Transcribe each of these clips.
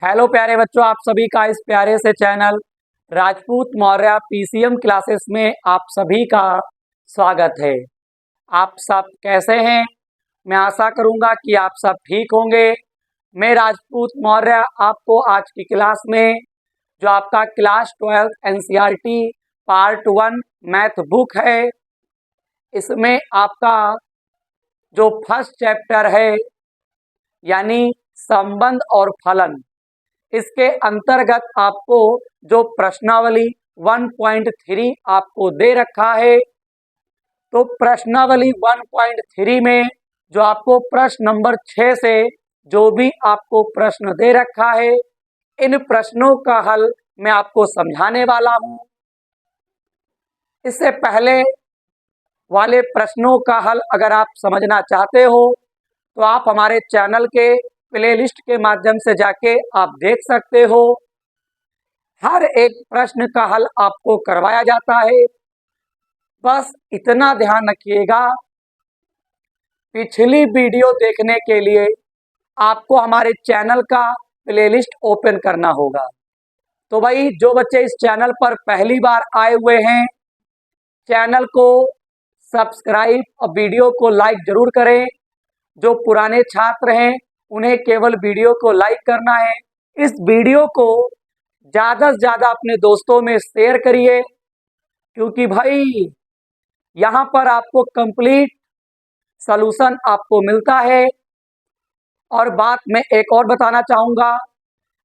Hello प्यारे बच्चों, आप सभी का इस प्यारे से channel Rajput Maurya PCM classes में आप सभी का स्वागत है। आप सब कैसे हैं? मैं आशा करूंगा कि आप सब ठीक होंगे। मैं राजपूत मौर्य आपको आज की क्लास में जो आपका class 12 NCERT part 1 math book है, इसमें आपका जो फर्स्ट चैप्टर है यानी संबंध और फलन, इसके अंतर्गत आपको जो प्रश्नावली 1.3 आपको दे रखा है, तो प्रश्नावली 1.3 में जो आपको प्रश्न नंबर 6 से जो भी आपको प्रश्न दे रखा है, इन प्रश्नों का हल मैं आपको समझाने वाला हूं। इससे पहले वाले प्रश्नों का हल अगर आप समझना चाहते हो तो आप हमारे चैनल के प्लेलिस्ट के माध्यम से जाके आप देख सकते हो। हर एक प्रश्न का हल आपको करवाया जाता है। बस इतना ध्यान रखिएगा, पिछली वीडियो देखने के लिए आपको हमारे चैनल का प्लेलिस्ट ओपन करना होगा। तो भाई, जो बच्चे इस चैनल पर पहली बार आए हुए हैं, चैनल को सब्सक्राइब और वीडियो को लाइक जरूर करें। जो पुराने छात्र हैं, उन्हें केवल वीडियो को लाइक करना है। इस वीडियो को ज़्यादा से ज़्यादा अपने दोस्तों में शेयर करिए, क्योंकि भाई यहाँ पर आपको कंप्लीट सॉल्यूशन आपको मिलता है। और बात मैं एक और बताना चाहूँगा,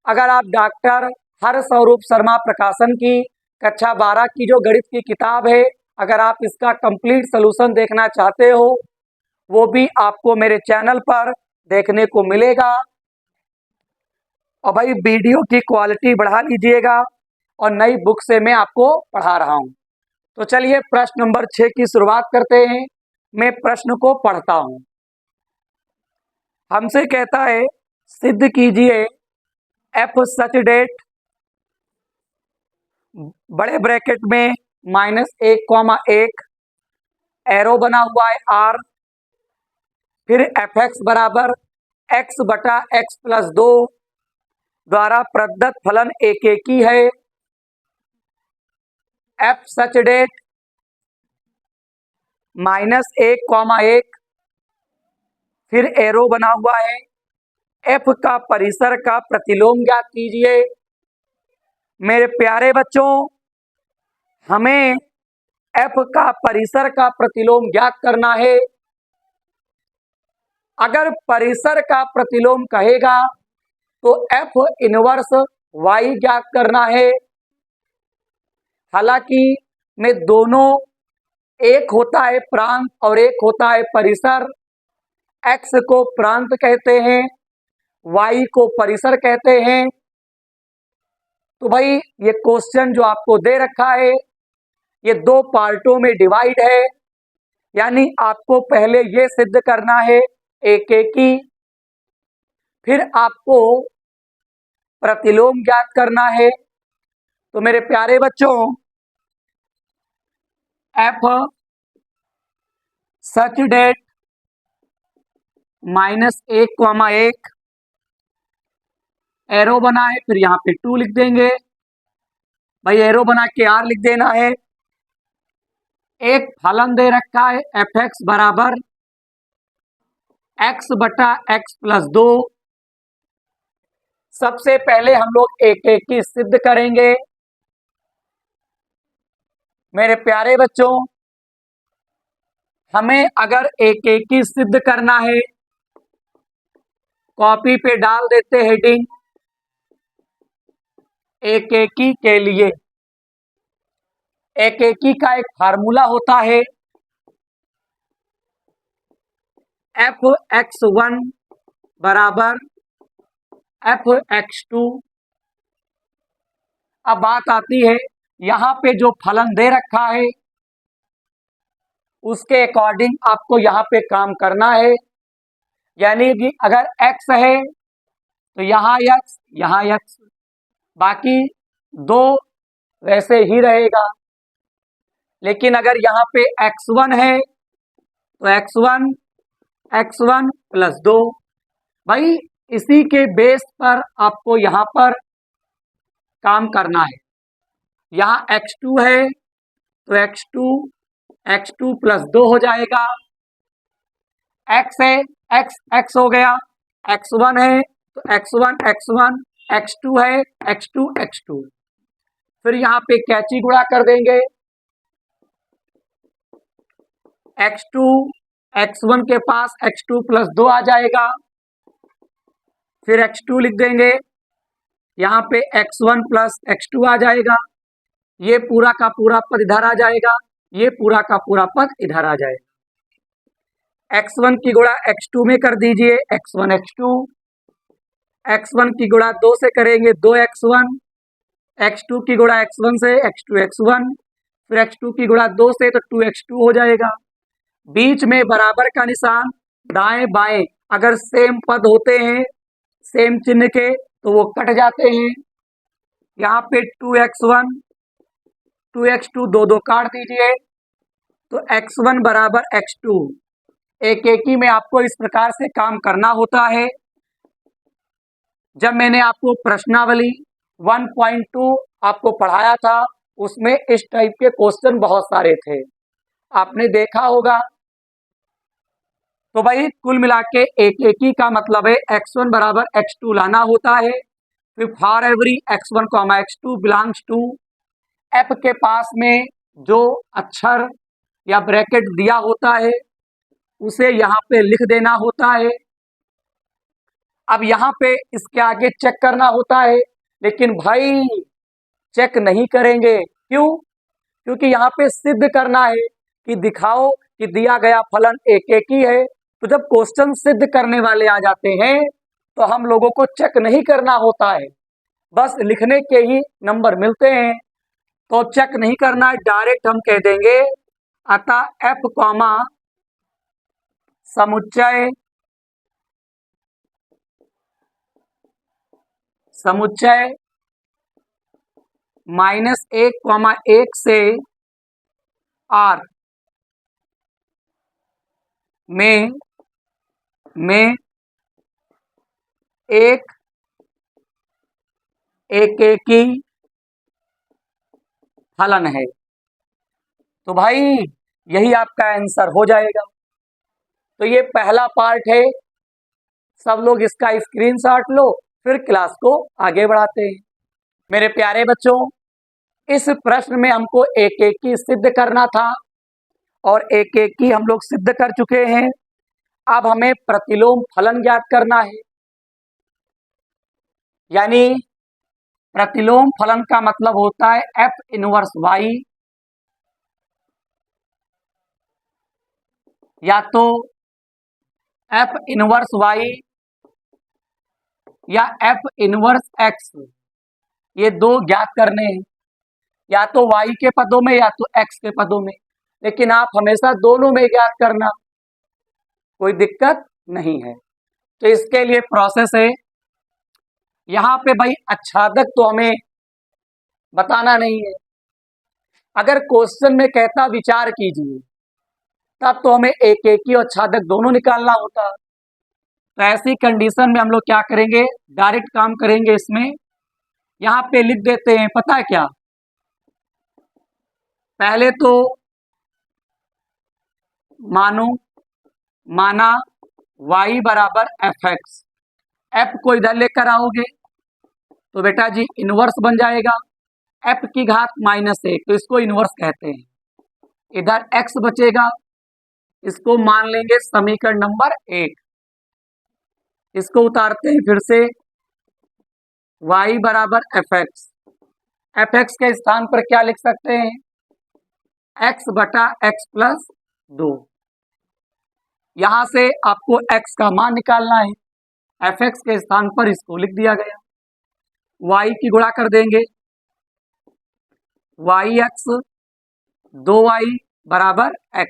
अगर आप डॉक्टर हरस्वरूप शर्मा प्रकाशन की कक्षा 12 की जो गणित की किताब है, अगर आप इसका कंप्लीट सॉल्यूशन देखना चाहते हो, वो भी आपको मेरे चैनल पर देखने को मिलेगा। और भाई, वीडियो की क्वालिटी बढ़ा लीजिएगा, और नई बुक से मैं आपको पढ़ा रहा हूँ। तो चलिए प्रश्न नंबर 6 की शुरुआत करते हैं। मैं प्रश्न को पढ़ता हूँ। हमसे कहता है, सिद्ध कीजिए एफ सच डेट, बड़े ब्रैकेट में -1, एरो बना हुआ है आर, फिर एफ एक्स बराबर एक्स बटा एक्स प्लस 2 द्वारा प्रदत्त फलन एक ही है। एफ सच डेट -1, फिर एरो बना हुआ है। एफ का परिसर का प्रतिलोम ज्ञात कीजिए। मेरे प्यारे बच्चों, हमें एफ का परिसर का प्रतिलोम ज्ञात करना है। अगर परिसर का प्रतिलोम कहेगा तो एफ इनवर्स वाई ज्ञात करना है। हालांकि में दोनों, एक होता है प्रांत और एक होता है परिसर। एक्स को प्रांत कहते हैं, वाई को परिसर कहते हैं। तो भाई, ये क्वेश्चन जो आपको दे रखा है, ये दो पार्टों में डिवाइड है। यानी आपको पहले ये सिद्ध करना है एक की, फिर आपको प्रतिलोम ज्ञात करना है। तो मेरे प्यारे बच्चों, एफ सच डेट -1, एरो बना है, फिर यहाँ पे 2 लिख देंगे। भाई, एरो बना के आर लिख देना है। एक फलन दे रखा है एफ एक्स बराबर एक्स बटा एक्स प्लस 2। सबसे पहले हम लोग एक की सिद्ध करेंगे। मेरे प्यारे बच्चों, हमें अगर एक की सिद्ध करना है, कॉपी पे डाल देते हेडिंग एक के लिए। एक का एक फार्मूला होता है f(x1) बराबर f(x2). अब बात आती है, यहाँ पे जो फलन दे रखा है उसके अकॉर्डिंग आपको यहाँ पे काम करना है। यानी कि अगर x है तो यहाँ x, बाकी दो वैसे ही रहेगा। लेकिन अगर यहाँ पे x1 है तो x1 प्लस 2। भाई, इसी के बेस पर आपको यहाँ पर काम करना है। यहाँ x2 है तो x2 प्लस 2 हो जाएगा, x है x हो गया, x1 है तो x1 x2 है x2 फिर यहाँ पे कैची गुणा कर देंगे, x2 x1 के पास x2 प्लस 2 आ जाएगा, फिर x2 लिख देंगे, यहाँ पे x1 प्लस x2 आ जाएगा, ये पूरा का पूरा पद इधर आ जाएगा, ये पूरा का पूरा पद इधर आ जाएगा। x1 की गुणा x2 में कर दीजिए, x1 x2, x1 की गुणा 2 से करेंगे 2x1, x2 की गुणा x1 से x2 x1, फिर x2 की गुणा 2 से तो 2x2 हो जाएगा। बीच में बराबर का निशान, दाएं बाएं अगर सेम पद होते हैं सेम चिन्ह के तो वो कट जाते हैं। यहाँ पे 2x1 2x2 दो काट दीजिए तो x1 बराबर x2। एक ही में आपको इस प्रकार से काम करना होता है। जब मैंने आपको प्रश्नावली 1.2 आपको पढ़ाया था उसमें इस टाइप के क्वेश्चन बहुत सारे थे, आपने देखा होगा। तो भाई कुल मिला के एक ही का मतलब है x1 बराबर x2 लाना होता है। फिर for every x1 x2 belongs to, f के पास में जो अक्षर या ब्रैकेट दिया होता है उसे यहाँ पे लिख देना होता है। अब यहाँ पे इसके आगे चेक करना होता है, लेकिन भाई चेक नहीं करेंगे, क्यों? क्योंकि यहाँ पे सिद्ध करना है कि दिखाओ कि दिया गया फलन एक ही है। तो जब क्वेश्चन सिद्ध करने वाले आ जाते हैं तो हम लोगों को चेक नहीं करना होता है, बस लिखने के ही नंबर मिलते हैं। तो चेक नहीं करना है, डायरेक्ट हम कह देंगे अतः एफ कॉमा समुच्चय -1, 1 से R में एक ही फलन है। तो भाई यही आपका आंसर हो जाएगा। तो ये पहला पार्ट है, सब लोग इसका स्क्रीनशॉट लो, फिर क्लास को आगे बढ़ाते हैं। मेरे प्यारे बच्चों, इस प्रश्न में हमको एक ही सिद्ध करना था और एक ही हम लोग सिद्ध कर चुके हैं। अब हमें प्रतिलोम फलन ज्ञात करना है। यानी प्रतिलोम फलन का मतलब होता है एफ इनवर्स वाई, या तो एफ इनवर्स वाई या एफ इनवर्स एक्स, ये दो ज्ञात करने हैं, या तो वाई के पदों में या तो एक्स के पदों में, लेकिन आप हमेशा दोनों में ज्ञात करना, कोई दिक्कत नहीं है। तो इसके लिए प्रोसेस है, यहाँ पे भाई आच्छादक तो हमें बताना नहीं है। अगर क्वेश्चन में कहता विचार कीजिए तब तो हमें एक ही और आच्छादक दोनों निकालना होता। तो ऐसी कंडीशन में हम लोग क्या करेंगे, डायरेक्ट काम करेंगे इसमें। यहाँ पे लिख देते हैं, पता है क्या, पहले तो माना y बराबर एफ एक्स, एफ को इधर लेकर आओगे तो बेटा जी इनवर्स बन जाएगा, एफ की घात -1, तो इसको इनवर्स कहते हैं। इधर x बचेगा, इसको मान लेंगे समीकरण नंबर 1। इसको उतारते हैं फिर से, y बराबर एफ एक्स के स्थान पर क्या लिख सकते हैं, x बटा x प्लस 2। यहां से आपको x का मान निकालना है, एफ एक्स के स्थान पर इसको लिख दिया गया। y की गुणा कर देंगे, y x 2y बराबर x,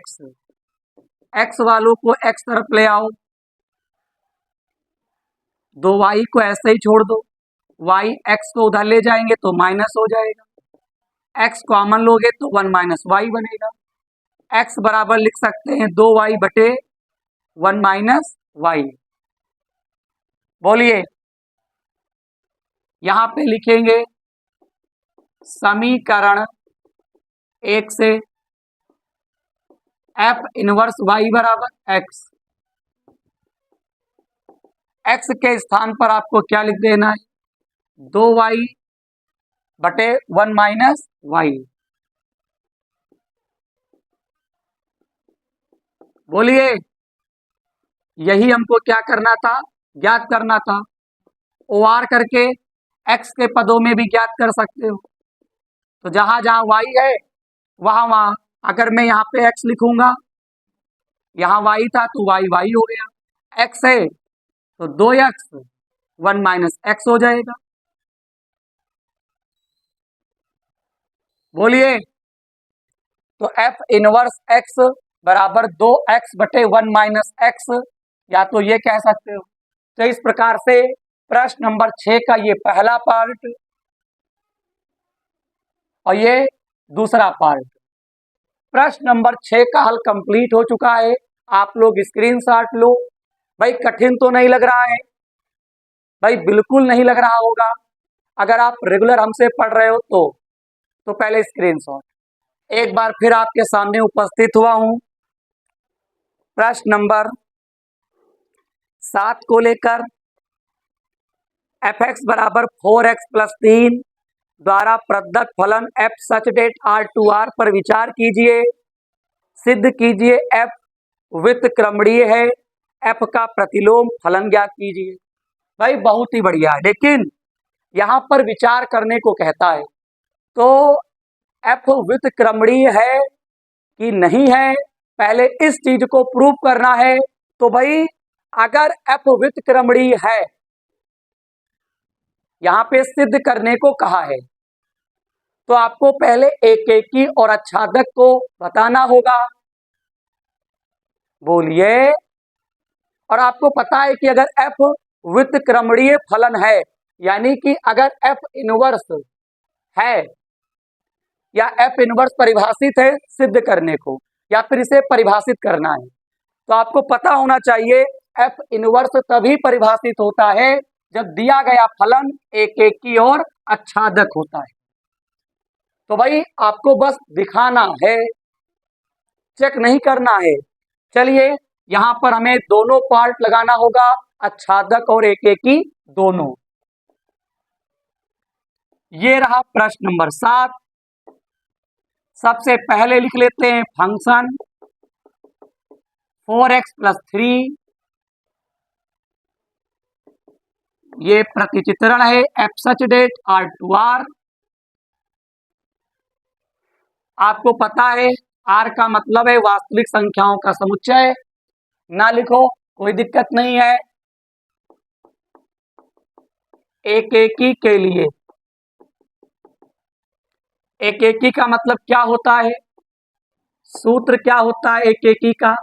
x वालों को x तरफ ले आओ, 2y को ऐसे ही छोड़ दो, y x को उधर ले जाएंगे तो माइनस हो जाएगा, x कॉमन लोगे तो 1 - y बनेगा। x बराबर लिख सकते हैं 2y बटे 1 - y। बोलिए, यहां पे लिखेंगे समीकरण 1 से एफ इनवर्स वाई बराबर एक्स। एक्स के स्थान पर आपको क्या लिख देना है, 2y बटे 1 माइनस वाई। बोलिए, यही हमको क्या करना था, ज्ञात करना था। OR करके x के पदों में भी ज्ञात कर सकते हो। तो जहां जहां y है वहां वहां अगर मैं यहाँ पे x लिखूंगा, यहाँ y था तो y y हो गया, x है तो 2x 1 माइनस एक्स हो जाएगा। बोलिए, तो f इनवर्स x बराबर 2x बटे 1 माइनस एक्स, या तो ये कह सकते हो। तो इस प्रकार से प्रश्न नंबर 6 का ये पहला पार्ट और ये दूसरा पार्ट, प्रश्न नंबर 6 का हल कंप्लीट हो चुका है। आप लोग स्क्रीनशॉट लो। भाई कठिन तो नहीं लग रहा है, भाई बिल्कुल नहीं लग रहा होगा। अगर आप रेगुलर हमसे पढ़ रहे हो तो पहले स्क्रीनशॉट। एक बार फिर आपके सामने उपस्थित हुआ हूं प्रश्न नंबर 7 को लेकर। f(x) बराबर 4x प्लस 3 द्वारा प्रदत्त फलन f सच डेट R2R पर विचार कीजिए। सिद्ध कीजिए f व्युत्क्रमणीय है, f का प्रतिलोम फलन ज्ञात कीजिए। भाई बहुत ही बढ़िया है, लेकिन यहां पर विचार करने को कहता है तो f व्युत्क्रमणीय है कि नहीं है, पहले इस चीज को प्रूव करना है। तो भाई अगर f व्युत्क्रमणीय है, यहां पे सिद्ध करने को कहा है, तो आपको पहले एकेकी और आच्छादक को बताना होगा। बोलिए, और आपको पता है कि अगर f व्युत्क्रमणीय फलन है, यानी कि अगर f इनवर्स है या f इनवर्स परिभाषित है सिद्ध करने को, या फिर इसे परिभाषित करना है, तो आपको पता होना चाहिए f इनवर्स तभी परिभाषित होता है जब दिया गया फलन एकेकी और आच्छादक होता है। तो भाई आपको बस दिखाना है, चेक नहीं करना है। चलिए, यहां पर हमें दोनों पार्ट लगाना होगा, आच्छादक और एकेकी दोनों। ये रहा प्रश्न नंबर 7। सबसे पहले लिख लेते हैं फंक्शन 4x प्लस 3, ये प्रतिचित्रण है f सच डेट R2R। आपको पता है R का मतलब है वास्तविक संख्याओं का समुच्चय। ना लिखो कोई दिक्कत नहीं है। एकेकी के लिए, एकेकी का मतलब क्या होता है, सूत्र क्या होता है एकेकी का,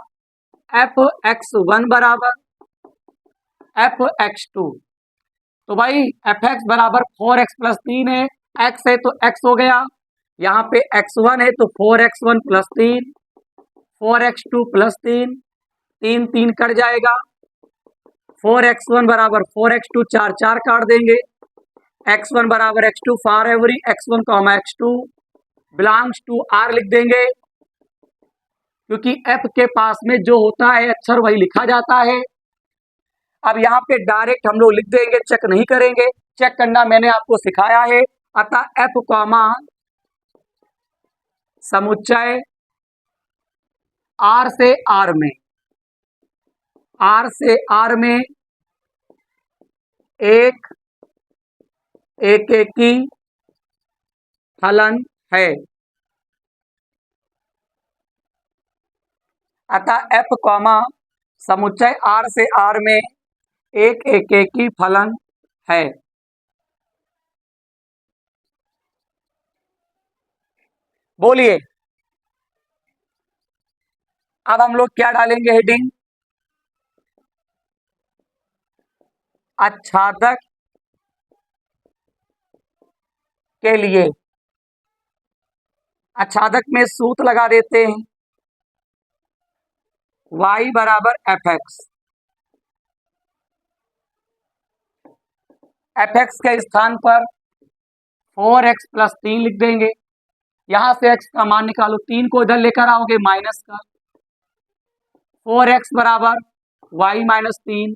f(x1) बराबर f(x2). तो भाई f(x) बराबर 4x प्लस 3 है, x है तो x हो गया, यहाँ पे x1 है तो 4x1 plus 3, 4x2 plus 3, 3 3 cut जाएगा, 4x1 बराबर 4x2, 4 4 काट देंगे, x1 बराबर x2 for every x1 x2 belongs to R लिख देंगे, क्योंकि f के पास में जो होता है अक्षर वही लिखा जाता है। अब यहाँ पे डायरेक्ट हम लोग लिख देंगे, चेक नहीं करेंगे, चेक करना मैंने आपको सिखाया है। अतः f कॉमा समुच्चय R से R में, R से R में एक एकेकी फलन है। अतः f कॉमा समुच्चय R से R में एक एकेकी फलन है। बोलिए, अब हम लोग क्या डालेंगे हेडिंग, आच्छादक के लिए। आच्छादक में सूत्र लगा देते हैं, y बराबर fx। एफ एक्स के स्थान पर 4x प्लस 3 लिख देंगे। यहां से x का मान निकालो, 3 को इधर लेकर आओगे माइनस का, 4x बराबर y माइनस 3,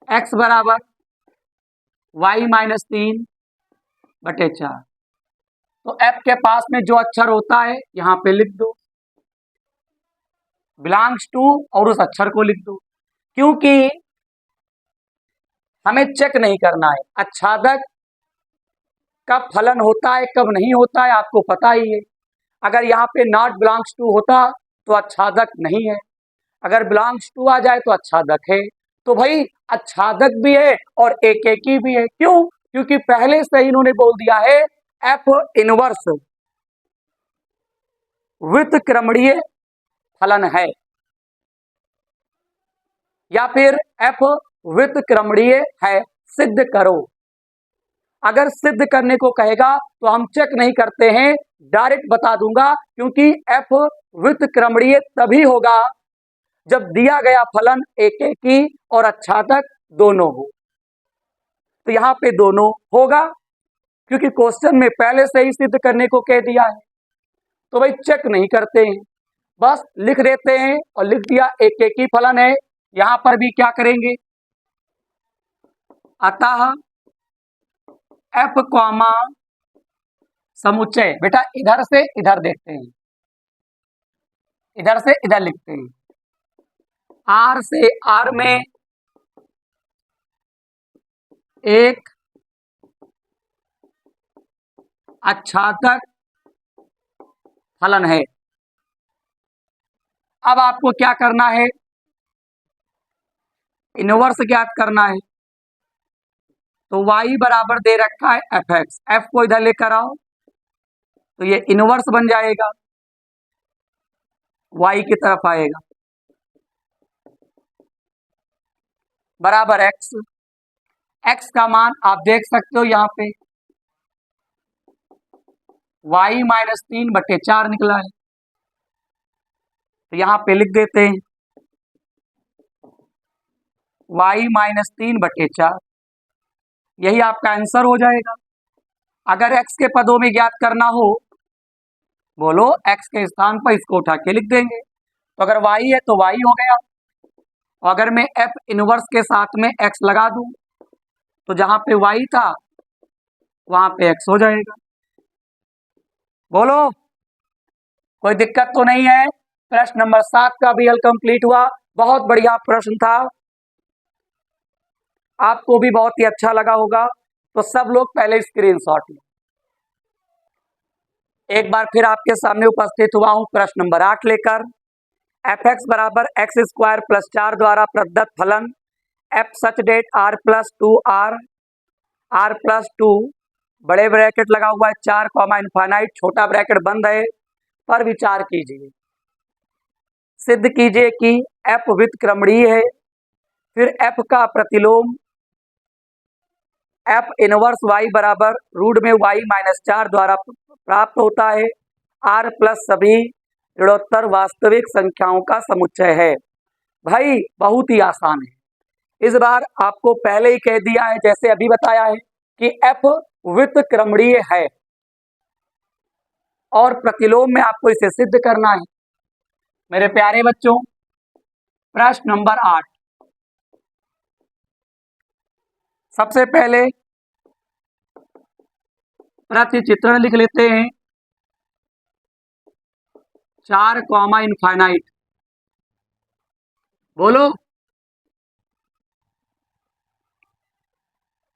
x बराबर y माइनस 3 बटे 4। तो f के पास में जो अक्षर होता है यहां पे लिख दो, बिलोंग्स टू, और उस अक्षर को लिख दो, क्योंकि हमें चेक नहीं करना है आच्छादक कब फलन होता है कब नहीं होता है, आपको पता ही है। अगर यहाँ पे नॉट बिलोंग्स टू होता तो आच्छादक नहीं है, अगर बिलोंग्स टू आ जाए तो आच्छादक है। तो भाई आच्छादक भी है और एकेकी भी है, क्यों? क्योंकि पहले से ही इन्होंने बोल दिया है एफ इनवर्स व्युत्क्रमणीय फलन है, या फिर एफ व्युत्क्रमणीय है, सिद्ध करो। अगर सिद्ध करने को कहेगा तो हम चेक नहीं करते हैं, डायरेक्ट बता दूंगा, क्योंकि एफ व्युत्क्रमणीय तभी होगा जब दिया गया फलन एकेकी और आच्छादक दोनों हो। तो यहां पे दोनों होगा, क्योंकि क्वेश्चन में पहले से ही सिद्ध करने को कह दिया है। तो भाई चेक नहीं करते हैं, बस लिख देते हैं, और लिख दिया एकेकी फलन है। यहां पर भी क्या करेंगे, अतः एफ कॉमा समुच्चय, बेटा इधर से इधर देखते हैं, इधर से इधर लिखते हैं, आर से आर में एक आच्छादक फलन है। अब आपको क्या करना है, इनवर्स ज्ञात करना है। तो y बराबर दे रखा है एफ एक्स, एफ को इधर लेकर आओ तो ये इनवर्स बन जाएगा, y की तरफ आएगा, बराबर x। x का मान आप देख सकते हो यहाँ पे y माइनस 3 बटे 4 निकला है। तो यहाँ पे लिख देते हैं y माइनस 3 बटे 4, यही आपका आंसर हो जाएगा। अगर x के पदों में ज्ञात करना हो, बोलो x के स्थान पर इसको उठा के लिख देंगे। तो अगर y है तो y हो गया, और अगर मैं f इनवर्स के साथ में x लगा दूं तो जहां पे y था वहां पे x हो जाएगा। बोलो कोई दिक्कत तो नहीं है? प्रश्न नंबर 7 का भी हल कंप्लीट हुआ, बहुत बढ़िया प्रश्न था, आपको भी बहुत ही अच्छा लगा होगा। तो सब लोग पहले स्क्रीनशॉट लें। एक बार फिर आपके सामने उपस्थित हुआ हूं प्रश्न नंबर 8 लेकर। एफ एक्स बराबर एक्स स्क्वायर प्लस 4 द्वारा प्रदत्त फलन f such that R plus 2 R plus 2 बड़े ब्रैकेट लगा हुआ है 4 कॉमा इनफाइनाइट छोटा ब्रैकेट बंद है पर विचार कीजिए। सिद्ध कीजिए कि एफ व्युत्क्रमणीय है, फिर एफ का प्रतिलोम एफ इनवर्स वाई बराबर रूट में वाई माइनस 4 द्वारा प्राप्त होता है। आर प्लस सभी ऋणोत्तर वास्तविक संख्याओं का समुच्चय है। भाई बहुत ही आसान है, इस बार आपको पहले ही कह दिया है, जैसे अभी बताया है कि एफ व्युत्क्रमणीय है और प्रतिलोम में आपको इसे सिद्ध करना है। मेरे प्यारे बच्चों, प्रश्न नंबर 8, सबसे पहले प्रतिचित्रण लिख लेते हैं 4 कॉमा इनफाइनाइट। बोलो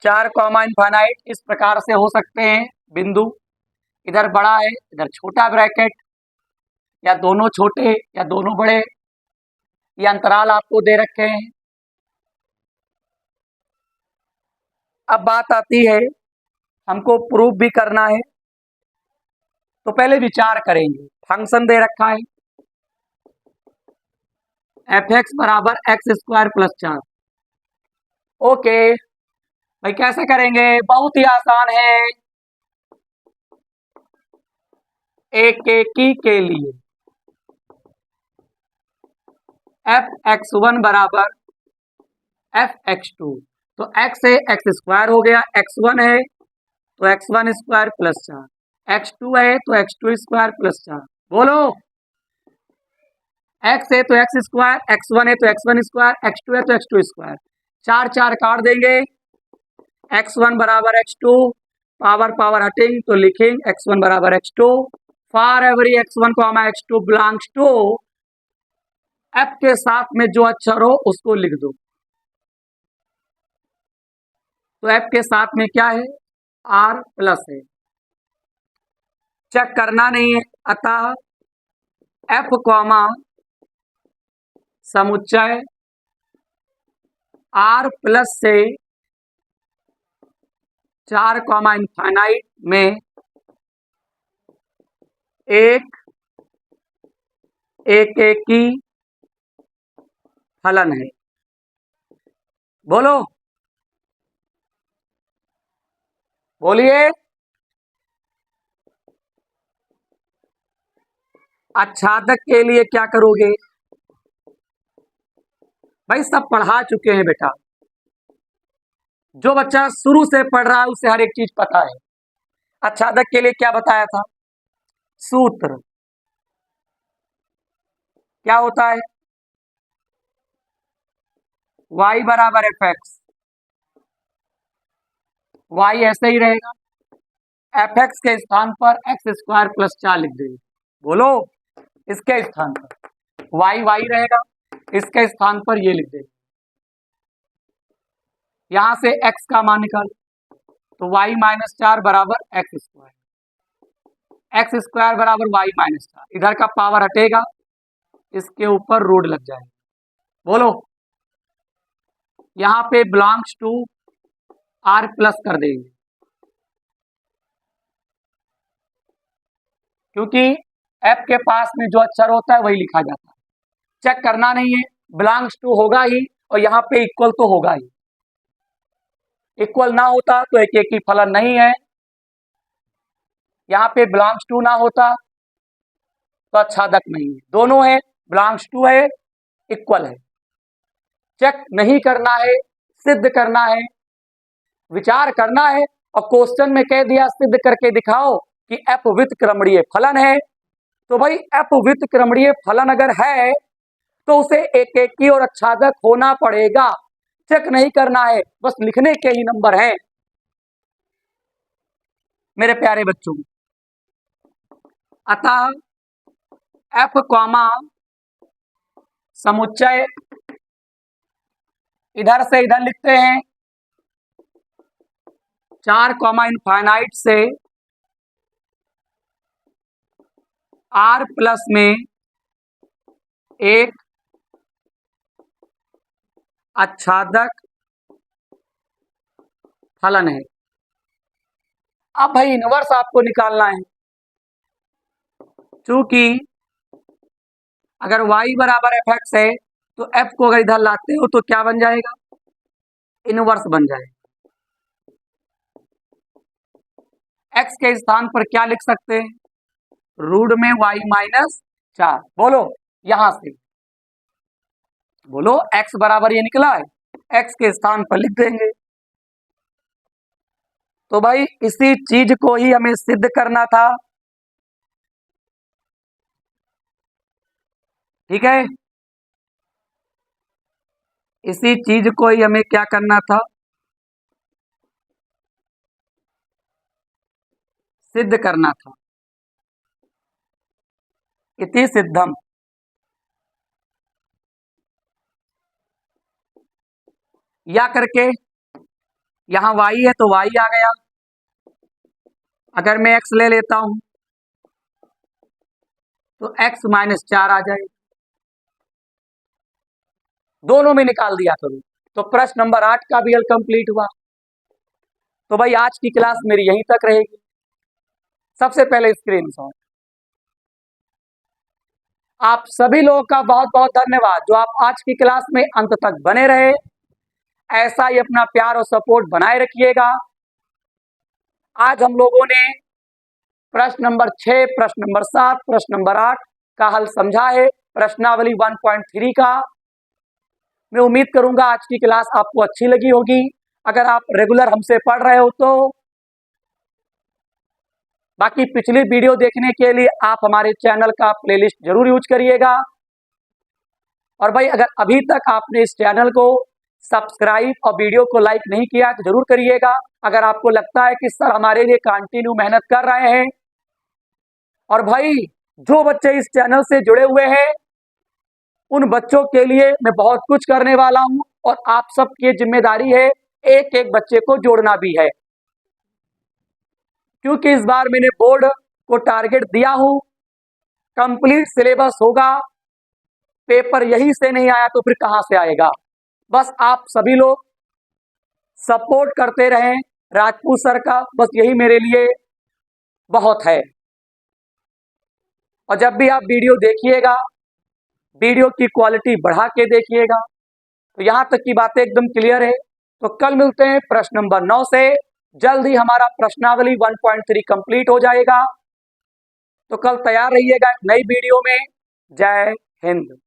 4 कॉमा इनफाइनाइट इस प्रकार से हो सकते हैं, बिंदु इधर बड़ा है इधर छोटा ब्रैकेट, या दोनों छोटे या दोनों बड़े, ये अंतराल आपको दे रखे हैं। अब बात आती है हमको प्रूफ भी करना है, तो पहले विचार करेंगे। फंक्शन दे रखा है एफ एक्स बराबर एक्स स्क्वायर प्लस 4। ओके भाई कैसे करेंगे, बहुत ही आसान है। एकेकी के लिए एफ एक्स वन बराबर एफ एक्स टू, तो एक्स है एक्स स्क्वायर हो गया, एक्स वन है तो x one square plus 4, x two है तो एक्स टू स्क्वायर प्लस 4। बोलो, एक्स है तो एक्स स्क्वायर, एक्स वन है तो x one square, x two है तो एक्स टू स्क्वायर, चार चार काट देंगे, एक्स वन बराबर एक्स टू, पावर पावर हटेंगे तो लिखेंगे एक्स वन बराबर x two, for every x one को हमारा x two belongs to, f के साथ में जो अक्षर हो उसको लिख दो। तो एफ के साथ में क्या है, आर प्लस है, चेक करना नहीं है, अतः एफ कॉमा समुच्चय आर प्लस से 4 कॉमा इनफाइनाइट में एक एक एक की फलन है। बोलो, बोलिए। आच्छादक के लिए क्या करोगे भाई, सब पढ़ा चुके हैं बेटा, जो बच्चा शुरू से पढ़ रहा है उसे हर एक चीज पता है। आच्छादक के लिए क्या बताया था, सूत्र क्या होता है, y बराबर एफ एक्स, वाई ऐसे ही रहेगा, एफ एक्स के स्थान पर एक्स स्क्वायर प्लस 4 लिख देंगे। बोलो, इसके स्थान पर वाई वाई रहेगा, इसके स्थान पर ये लिख देंगे, यहां से x का मान निकालो, तो y माइनस 4 बराबर एक्स स्क्वायर, एक्स स्क्वायर बराबर वाई माइनस 4, इधर का पावर हटेगा, इसके ऊपर रूट लग जाएगा। बोलो, यहां पे बिलोंग्स टू आर प्लस कर देंगे, क्योंकि एफ के पास में जो अक्षर होता है वही लिखा जाता है, चेक करना नहीं है, बिलोंग्स टू होगा ही और यहाँ पे इक्वल तो होगा ही, इक्वल ना होता तो एक एक की फलन नहीं है, यहाँ पे बिलोंग्स टू ना होता तो आच्छादक नहीं है, दोनों है, बिलोंग्स टू है, इक्वल है, चेक नहीं करना है, सिद्ध करना है, विचार करना है, और क्वेश्चन में कह दिया सिद्ध करके दिखाओ कि एफ व्युत्क्रमणीय फलन है, तो भाई एफ व्युत्क्रमणीय फलन अगर है तो उसे एक एक की और आच्छादक होना पड़ेगा, चेक नहीं करना है, बस लिखने के ही नंबर हैं मेरे प्यारे बच्चों। अतः एफ कॉमा समुच्चय इधर से इधर लिखते हैं, 4 कॉमा इनफाइनाइट से आर प्लस में एक आच्छादक फलन है। अब भाई इनवर्स आपको निकालना है, चूंकि अगर y बराबर एफ एक्स है तो f को अगर इधर लाते हो तो क्या बन जाएगा, इनवर्स बन जाएगा, x के स्थान पर क्या लिख सकते हैं, रूट में y माइनस 4। बोलो, यहां से बोलो x बराबर ये निकला है, x के स्थान पर लिख देंगे। तो भाई इसी चीज को ही हमें सिद्ध करना था, ठीक है, इसी चीज को ही हमें क्या करना था, सिद्ध करना था। इति सिद्धम, या करके यहां y है तो y आ गया, अगर मैं x ले लेता हूं तो x माइनस 4 आ जाएगा, दोनों में निकाल दिया करो, तो प्रश्न नंबर 8 का भी हल कंप्लीट हुआ। तो भाई आज की क्लास मेरी यहीं तक रहेगी, सबसे पहले स्क्रीनशॉट। आप सभी लोगों का बहुत बहुत धन्यवाद जो आप आज की क्लास में अंत तक बने रहे, ऐसा ही अपना प्यार और सपोर्ट बनाए रखिएगा। आज हम लोगों ने प्रश्न नंबर 6, प्रश्न नंबर 7, प्रश्न नंबर 8 का हल समझा है, प्रश्नावली 1.3 का। मैं उम्मीद करूंगा आज की क्लास आपको अच्छी लगी होगी। अगर आप रेगुलर हमसे पढ़ रहे हो तो बाकी पिछली वीडियो देखने के लिए आप हमारे चैनल का प्लेलिस्ट जरूर यूज करिएगा। और भाई अगर अभी तक आपने इस चैनल को सब्सक्राइब और वीडियो को लाइक नहीं किया तो जरूर करिएगा। अगर आपको लगता है कि सर हमारे लिए कंटिन्यू मेहनत कर रहे हैं, और भाई जो बच्चे इस चैनल से जुड़े हुए हैं उन बच्चों के लिए मैं बहुत कुछ करने वाला हूं, और आप सबकी जिम्मेदारी है एक एक बच्चे को जोड़ना भी है, क्योंकि इस बार मैंने बोर्ड को टारगेट दिया हूं, कंप्लीट सिलेबस होगा। पेपर यहीं से नहीं आया तो फिर कहां से आएगा। बस आप सभी लोग सपोर्ट करते रहें राजपूत सर का, बस यही मेरे लिए बहुत है। और जब भी आप वीडियो देखिएगा वीडियो की क्वालिटी बढ़ा के देखिएगा। तो यहां तक की बातें एकदम क्लियर है। तो कल मिलते हैं प्रश्न नंबर 9 से। जल्द ही हमारा प्रश्नावली 1.3 कंप्लीट हो जाएगा। तो कल तैयार रहिएगा एक नई वीडियो में। जय हिंद।